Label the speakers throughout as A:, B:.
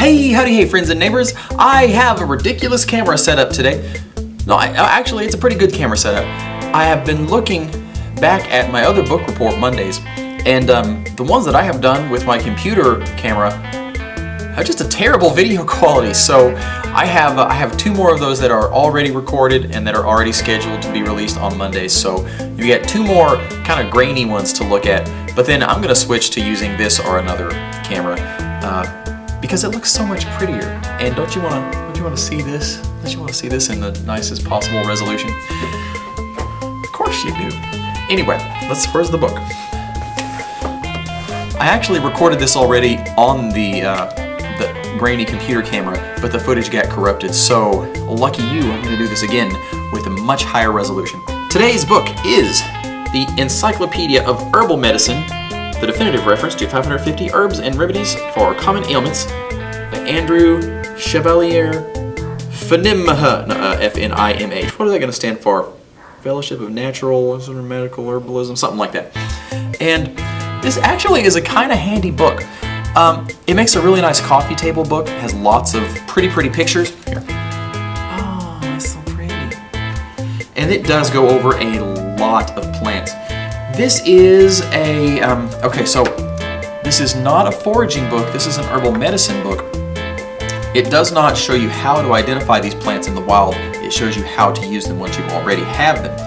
A: Hey, howdy, hey friends and neighbors. I have a ridiculous camera setup today. No, actually it's a pretty good camera setup. I have been looking back at my other book report Mondays, and the ones that I have done with my computer camera have just a terrible video quality. So I have two more of those that are already recorded and that are already scheduled to be released on Mondays. So you get two more kind of grainy ones to look at, but then I'm gonna switch to using this or another camera because it looks so much prettier. And don't you want to see this? Don't you want to see this in the nicest possible resolution? Of course you do. Anyway, where's the book? I actually recorded this already on the grainy computer camera, but the footage got corrupted, so lucky you, I'm going to do this again with a much higher resolution. Today's book is the Encyclopedia of Herbal Medicine, the definitive reference to 550 herbs and remedies for common ailments, by Andrew Chevalier Fnimh, F-N-I-M-H. What are they going to stand for? Fellowship of Natural Medical Herbalism, something like that. And this actually is a kind of handy book. It makes a really nice coffee table book. It has lots of pretty pictures. Here. Oh, that's so pretty. And it does go over a lot of plants. This is a, okay, so this is not a foraging book. This is an herbal medicine book. It does not show you how to identify these plants in the wild. It shows you how to use them once you already have them.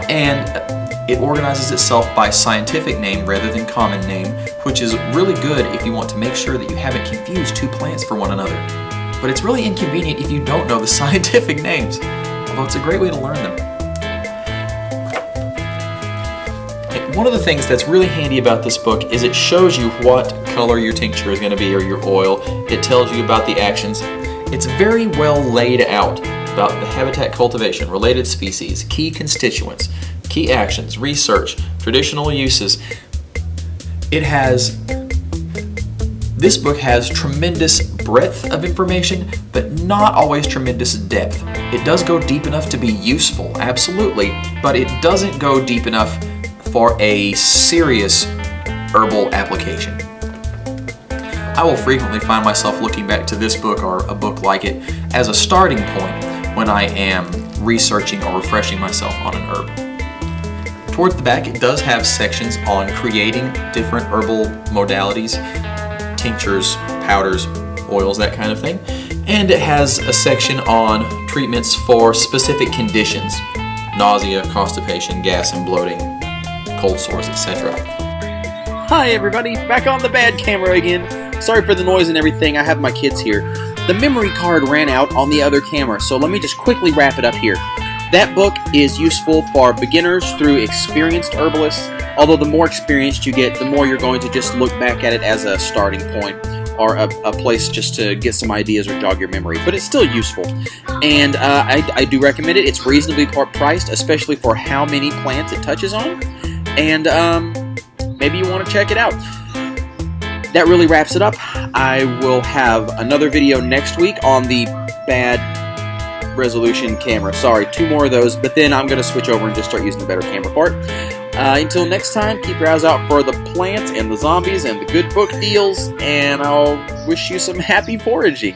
A: And it organizes itself by scientific name rather than common name, which is really good if you want to make sure that you haven't confused two plants for one another. But it's really inconvenient if you don't know the scientific names, although it's a great way to learn them. One of the things that's really handy about this book is it shows you what color your tincture is going to be, or your oil. It tells you about the actions. It's very well laid out about the habitat cultivation, related species, key constituents, key actions, research, traditional uses. This book has tremendous breadth of information, but not always tremendous depth. It does go deep enough to be useful, absolutely, but it doesn't go deep enough for a serious herbal application. I will frequently find myself looking back to this book or a book like it as a starting point when I am researching or refreshing myself on an herb. Towards the back, it does have sections on creating different herbal modalities, tinctures, powders, oils, that kind of thing. And it has a section on treatments for specific conditions: nausea, constipation, gas and bloating, cold sores, etc.
B: Hi everybody, back on the bad camera again. Sorry for the noise and everything, I have my kids here. The memory card ran out on the other camera, so let me just quickly wrap it up here. That book is useful for beginners through experienced herbalists, although the more experienced you get, the more you're going to just look back at it as a starting point or a place just to get some ideas or jog your memory, but it's still useful. And I do recommend it. It's reasonably priced, especially for how many plants it touches on. And maybe you want to check it out. That really wraps it up. I will have another video next week on the bad resolution camera. Sorry, two more of those, but then I'm going to switch over and just start using the better camera part. Until next time, keep your eyes out for the plants and the zombies and the good book deals, and I'll wish you some happy foraging.